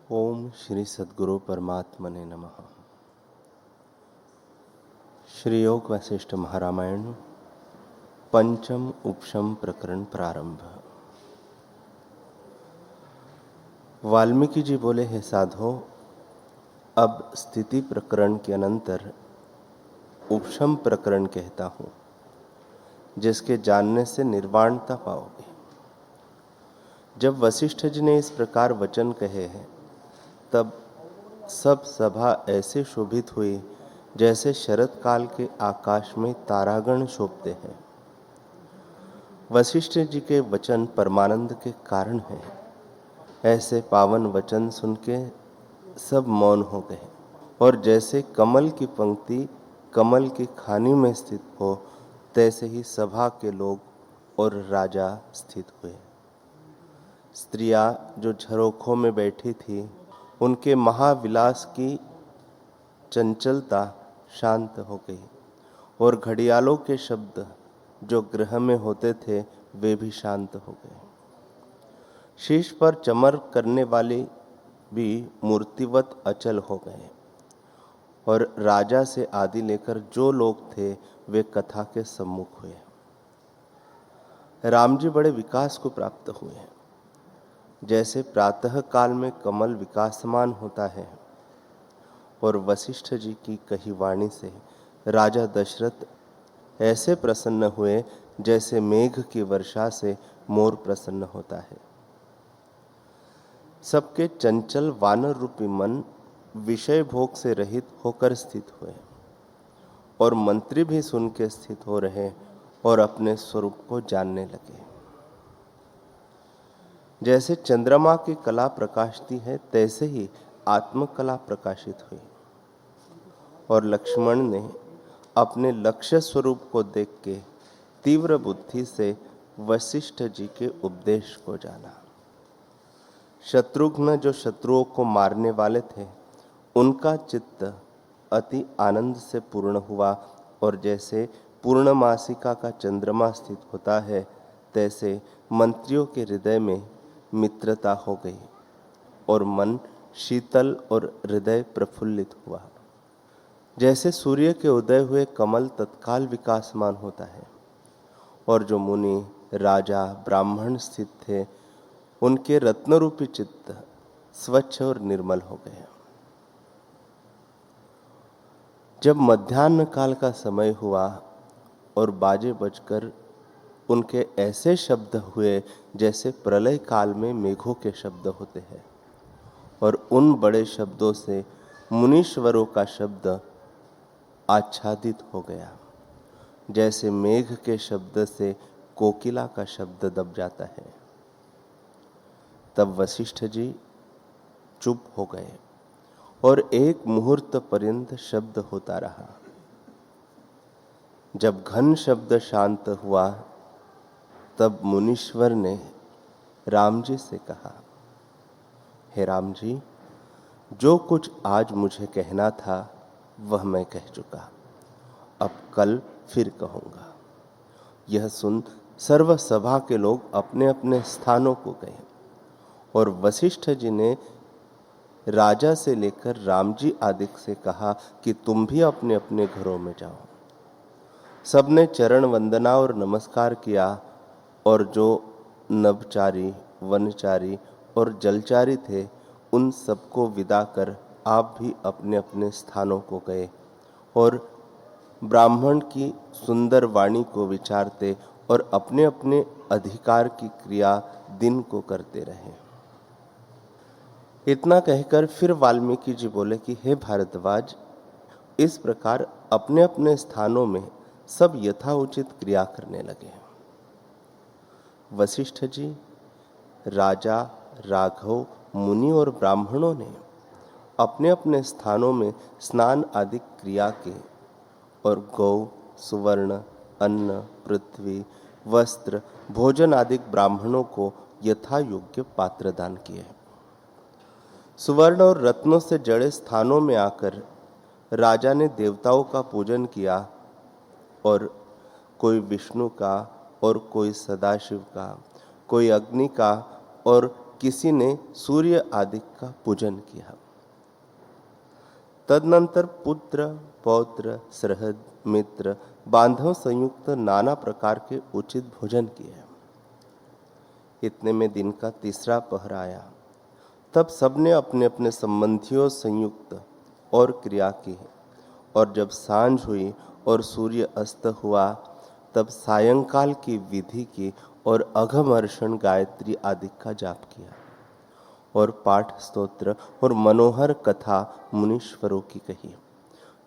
ओम श्री सद्गुरु परमात्मने नमः। श्री योग वशिष्ठ महारामायण पंचम उपशम प्रकरण प्रारंभ। वाल्मीकि जी बोले, हे साधो, अब स्थिति प्रकरण के अनंतर उपशम प्रकरण कहता हूं, जिसके जानने से निर्वाणता पाओगे। जब वशिष्ठ जी ने इस प्रकार वचन कहे हैं, तब सब सभा ऐसे शोभित हुई जैसे शरत काल के आकाश में तारागण शोभते हैं। वशिष्ठ जी के वचन परमानंद के कारण हैं। ऐसे पावन वचन सुन के सब मौन हो गए, और जैसे कमल की पंक्ति कमल की खानी में स्थित हो, तैसे ही सभा के लोग और राजा स्थित हुए। स्त्रियां जो झरोखों में बैठी थी, उनके महाविलास की चंचलता शांत हो गई, और घड़ियालों के शब्द जो गृह में होते थे, वे भी शांत हो गए। शीश पर चमर करने वाली भी मूर्तिवत अचल हो गए, और राजा से आदि लेकर जो लोग थे, वे कथा के सम्मुख हुए। राम जी बड़े विकास को प्राप्त हुए। जैसे प्रातः काल में कमल विकासमान होता है, और वशिष्ठ जी की कही वाणी से राजा दशरथ ऐसे प्रसन्न हुए जैसे मेघ की वर्षा से मोर प्रसन्न होता है। सबके चंचल वानर रूपी मन विषय भोग से रहित होकर स्थित हुए, और मंत्री भी सुन के स्थित हो रहे और अपने स्वरूप को जानने लगे। जैसे चंद्रमा की कला प्रकाशती है, तैसे ही आत्मकला प्रकाशित हुई, और लक्ष्मण ने अपने लक्ष्य स्वरूप को देख के तीव्र बुद्धि से वशिष्ठ जी के उपदेश को जाना। शत्रुघ्न जो शत्रुओं को मारने वाले थे, उनका चित्त अति आनंद से पूर्ण हुआ, और जैसे पूर्णमासिका का चंद्रमा स्थित होता है, तैसे मंत्रियों के हृदय में मित्रता हो गई, और मन शीतल और हृदय प्रफुल्लित हुआ। जैसे सूर्य के उदय हुए कमल तत्काल विकासमान होता है, और जो मुनि राजा ब्राह्मण स्थित थे, उनके रत्नरूपी चित्त स्वच्छ और निर्मल हो गए। जब मध्याह्न काल का समय हुआ और बाजे बजकर उनके ऐसे शब्द हुए जैसे प्रलय काल में मेघों के शब्द होते हैं, और उन बड़े शब्दों से मुनीश्वरों का शब्द आच्छादित हो गया, जैसे मेघ के शब्द से कोकिला का शब्द दब जाता है। तब वशिष्ठ जी चुप हो गए, और एक मुहूर्त पर्यंत शब्द होता रहा। जब घन शब्द शांत हुआ, तब मुनीश्वर ने राम जी से कहा, हे राम जी, जो कुछ आज मुझे कहना था वह मैं कह चुका, अब कल फिर कहूंगा। यह सुन सर्व सभा के लोग अपने अपने स्थानों को गए, और वशिष्ठ जी ने राजा से लेकर राम जी आदि से कहा कि तुम भी अपने अपने घरों में जाओ। सबने चरण वंदना और नमस्कार किया, और जो नभचारी, वनचारी और जलचारी थे, उन सबको विदा कर आप भी अपने अपने स्थानों को गए, और ब्राह्मण की सुंदर वाणी को विचारते और अपने अपने अधिकार की क्रिया दिन को करते रहे। इतना कहकर फिर वाल्मीकि जी बोले कि हे भारद्वाज, इस प्रकार अपने अपने स्थानों में सब यथाउचित क्रिया करने लगे। वशिष्ठ जी, राजा, राघव, मुनि और ब्राह्मणों ने अपने अपने स्थानों में स्नान आदि क्रिया के, और गौ, सुवर्ण, अन्न, पृथ्वी, वस्त्र, भोजन आदि ब्राह्मणों को यथा योग्य पात्र दान किए। सुवर्ण और रत्नों से जड़े स्थानों में आकर राजा ने देवताओं का पूजन किया, और कोई विष्णु का, और कोई सदाशिव का, कोई अग्नि का, और किसी ने सूर्य आदि का पूजन किया। तदनंतर पुत्र, पौत्र, सहृद, मित्र, बांधव संयुक्त नाना प्रकार के उचित भोजन किए। इतने में दिन का तीसरा पहर आया। तब सबने अपने अपने संबंधियों संयुक्त और क्रिया की, और जब सांझ हुई और सूर्य अस्त हुआ, तब सायंकाल की विधि की और अघमर्षण गायत्री आदि का जाप किया और पाठ स्तोत्र और मनोहर कथा मुनीश्वरों की कही।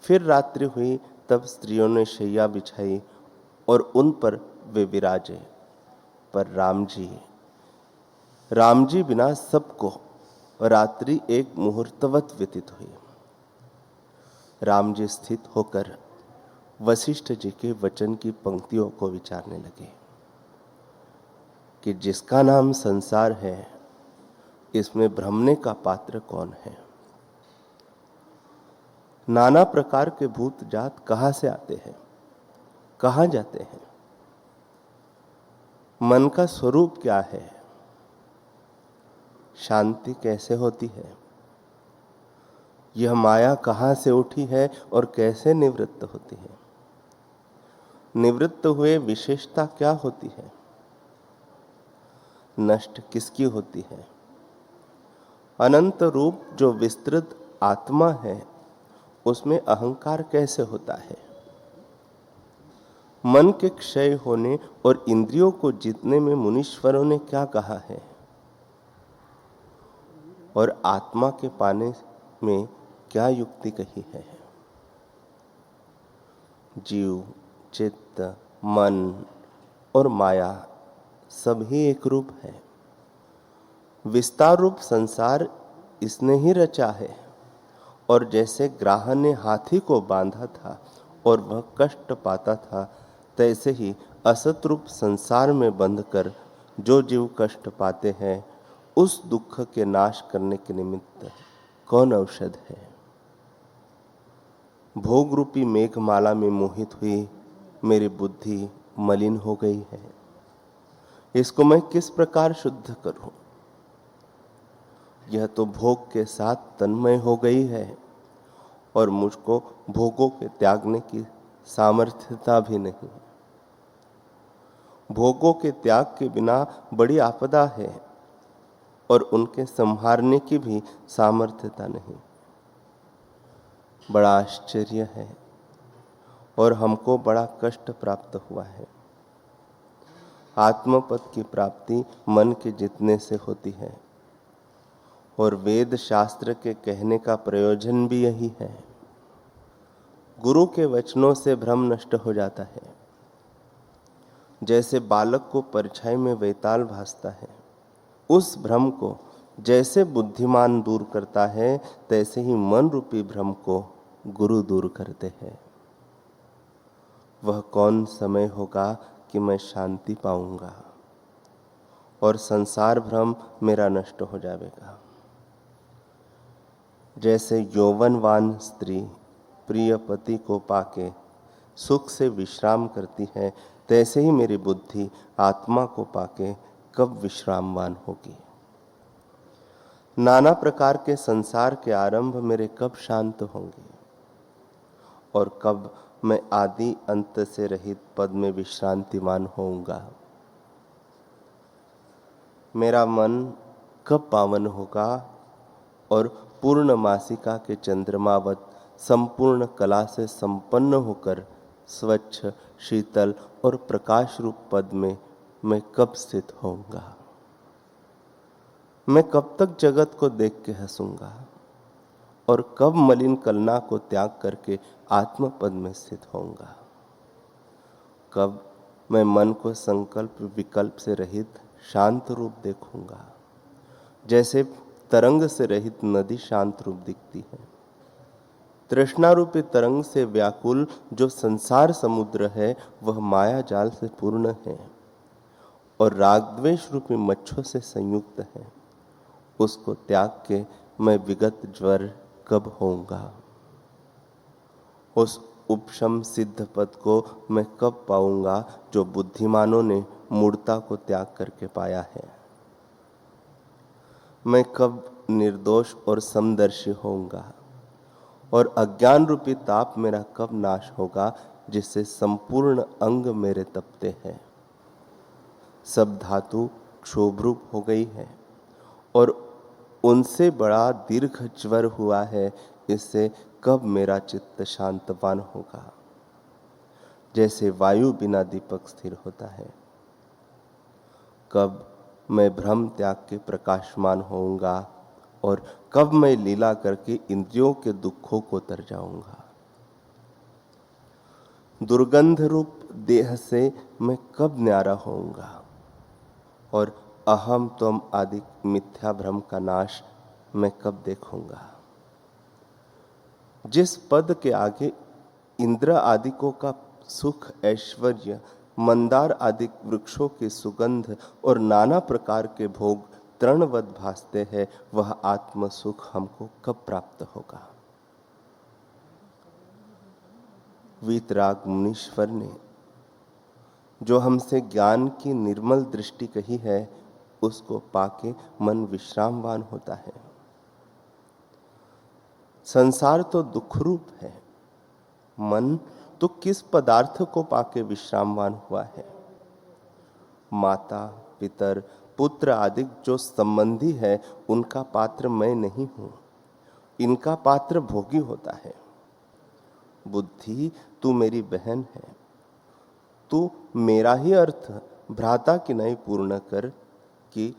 फिर रात्रि हुई, तब स्त्रियों ने शैया बिछाई और उन पर वे विराजे। पर राम जी बिना सबको रात्रि एक मुहूर्तवत व्यतीत हुई। राम जी स्थित होकर वशिष्ठ जी के वचन की पंक्तियों को विचारने लगे कि जिसका नाम संसार है, इसमें भ्रमने का पात्र कौन है? नाना प्रकार के भूत जात कहां से आते हैं, कहां जाते हैं? मन का स्वरूप क्या है? शांति कैसे होती है? यह माया कहां से उठी है और कैसे निवृत्त होती है? निवृत्त हुए विशेषता क्या होती है? नष्ट किसकी होती है? अनंत रूप जो विस्तृत आत्मा है, उसमें अहंकार कैसे होता है? मन के क्षय होने और इंद्रियों को जीतने में मुनीश्वरों ने क्या कहा है? और आत्मा के पाने में क्या युक्ति कही है? जीव, चित्त, मन और माया सभी एक रूप है। विस्तार रूप संसार इसने ही रचा है। और जैसे ग्राह ने हाथी को बांधा था और वह कष्ट पाता था, तैसे ही असत रूप संसार में बंधकर जो जीव कष्ट पाते हैं, उस दुख के नाश करने के निमित्त कौन औषध है? भोग रूपी मेघमाला में मोहित हुई मेरी बुद्धि मलिन हो गई है। इसको मैं किस प्रकार शुद्ध करूं? यह तो भोग के साथ तन्मय हो गई है और मुझको भोगों के त्यागने की सामर्थ्यता भी नहीं। भोगों के त्याग के बिना बड़ी आपदा है और उनके संहारने की भी सामर्थ्यता नहीं। बड़ा आश्चर्य है और हमको बड़ा कष्ट प्राप्त हुआ है। आत्मपद की प्राप्ति मन के जितने से होती है और वेद शास्त्र के कहने का प्रयोजन भी यही है। गुरु के वचनों से भ्रम नष्ट हो जाता है। जैसे बालक को परछाई में वैताल भासता है, उस भ्रम को जैसे बुद्धिमान दूर करता है, तैसे ही मन रूपी भ्रम को गुरु दूर करते हैं। वह कौन समय होगा कि मैं शांति पाऊंगा और संसार भ्रम मेरा नष्ट हो जाएगा। जैसे यौवनवान स्त्री प्रिय पति को पाके सुख से विश्राम करती है, तैसे ही मेरी बुद्धि आत्मा को पाके कब विश्रामवान होगी। नाना प्रकार के संसार के आरंभ मेरे कब शांत होंगे और कब मैं आदि अंत से रहित पद में विश्रांतिमान होऊंगा। मेरा मन कब पावन होगा और पूर्णमासिका के चंद्रमावत संपूर्ण कला से संपन्न होकर स्वच्छ, शीतल और प्रकाश रूप पद में मैं कब स्थित होऊंगा। मैं कब तक जगत को देख के हंसूंगा और कब मलिन कलना को त्याग करके आत्म पद में स्थित होऊंगा। कब मैं मन को संकल्प विकल्प से रहित शांत रूप देखूंगा, जैसे तरंग से रहित नदी शांत रूप दिखती है। तृष्णा रूपी तरंग से व्याकुल जो संसार समुद्र है, वह माया जाल से पूर्ण है और राग द्वेष रूपी मच्छों से संयुक्त है। उसको त्याग के मैं विगत ज्वर कब होऊंगा। उस उपशम सिद्ध पद को मैं कब पाऊंगा जो बुद्धिमानों ने मूढ़ता को त्याग करके पाया है। मैं कब निर्दोष और समदर्शी होऊंगा और अज्ञान रूपी ताप मेरा कब नाश होगा जिससे संपूर्ण अंग मेरे तपते हैं। सब धातु क्षोभरूप हो गई है और उनसे बड़ा दीर्घ ज्वर हुआ है, इससे कब मेरा चित्त शांतवान होगा। जैसे वायु बिना दीपक स्थिर होता है, कब मैं भ्रम त्याग के प्रकाशमान होऊंगा और कब मैं लीला करके इंद्रियों के दुखों को तर जाऊंगा। दुर्गंध रूप देह से मैं कब न्यारा होऊंगा और अहम त्वम आदि मिथ्या भ्रम का नाश मैं कब देखूंगा। जिस पद के आगे इंद्र आदिकों का सुख, ऐश्वर्य, मंदार आदि वृक्षों की सुगंध और नाना प्रकार के भोग तृणवत भासते हैं, वह आत्म सुख हमको कब प्राप्त होगा। वीतराग मुनीश्वर ने जो हमसे ज्ञान की निर्मल दृष्टि कही है, उसको पाके मन विश्रामवान होता है। संसार तो दुख रूप है, मन तो किस पदार्थ को पाके विश्रामवान हुआ है। माता, पितर, पुत्र आदि जो संबंधी है, उनका पात्र मैं नहीं हूं, इनका पात्र भोगी होता है। बुद्धि, तू मेरी बहन है, तू मेरा ही अर्थ भ्राता की नहीं पूर्ण कर कि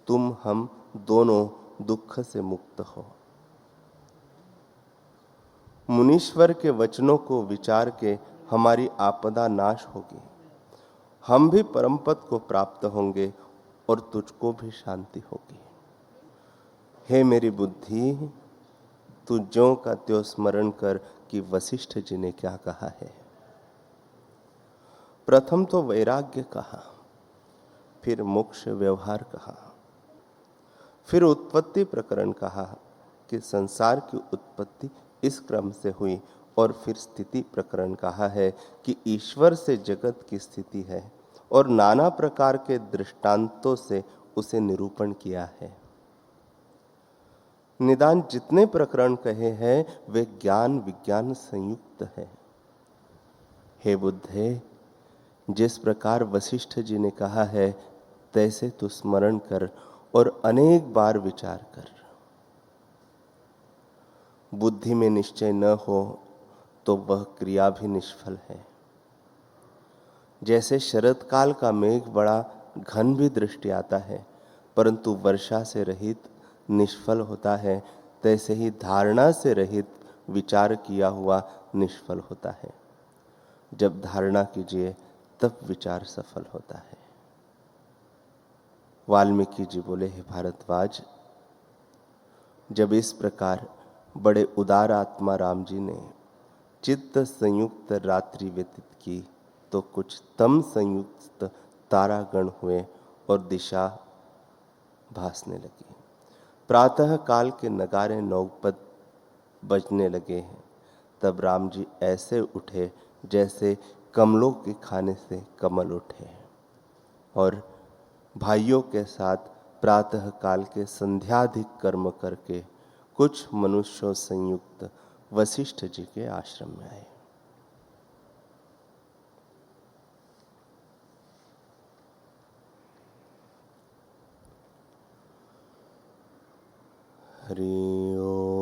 तुम हम दोनों दुख से मुक्त हो। मुनीश्वर के वचनों को विचार के हमारी आपदा नाश होगी, हम भी परम पद को प्राप्त होंगे और तुझको भी शांति होगी। हे मेरी बुद्धि, तू ज्यों का त्यों स्मरण कर कि वशिष्ठ जी ने क्या कहा है। प्रथम तो वैराग्य कहा, फिर मोक्ष व्यवहार कहा, फिर उत्पत्ति प्रकरण कहा कि संसार की उत्पत्ति इस क्रम से हुई, और फिर स्थिति प्रकरण कहा है कि ईश्वर से जगत की स्थिति है और नाना प्रकार के दृष्टांतों से उसे निरूपण किया है। निदान जितने प्रकरण कहे हैं वे ज्ञान विज्ञान संयुक्त है। हे बुद्धे, जिस प्रकार वशिष्ठ जी ने कहा है तैसे तू स्मरण कर और अनेक बार विचार कर। बुद्धि में निश्चय न हो तो वह क्रिया भी निष्फल है। जैसे शरद काल का मेघ बड़ा घन भी दृष्टि आता है परंतु वर्षा से रहित निष्फल होता है, तैसे ही धारणा से रहित विचार किया हुआ निष्फल होता है। जब धारणा कीजिए तब विचार सफल होता है। वाल्मीकि जी बोले, हे भारद्वाज, जब इस प्रकार बड़े उदार आत्मा राम जी ने चित्त संयुक्त रात्रि व्यतीत की तो कुछ तम संयुक्त तारागण हुए और दिशा भासने लगी। प्रातः काल के नगारे नौपद बजने लगे हैं। तब राम जी ऐसे उठे जैसे कमलों के खाने से कमल उठे और भाइयों के साथ प्रातः काल के संध्याधिक कर्म करके कुछ मनुष्यों संयुक्त वशिष्ठ जी के आश्रम में आए। हरि ओम,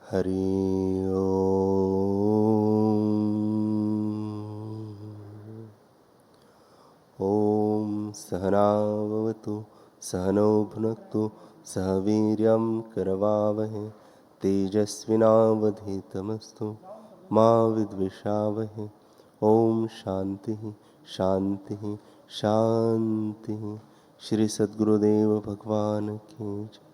हरि ओम। सहनावतु सहनौ भुनक्तु सह वीर्यं करवावहै तेजस्विनावधीतमस्तु मा विद्विषावहै। ओम शांति शांति शांति। श्री सद्गुरुदेव भगवान की जय।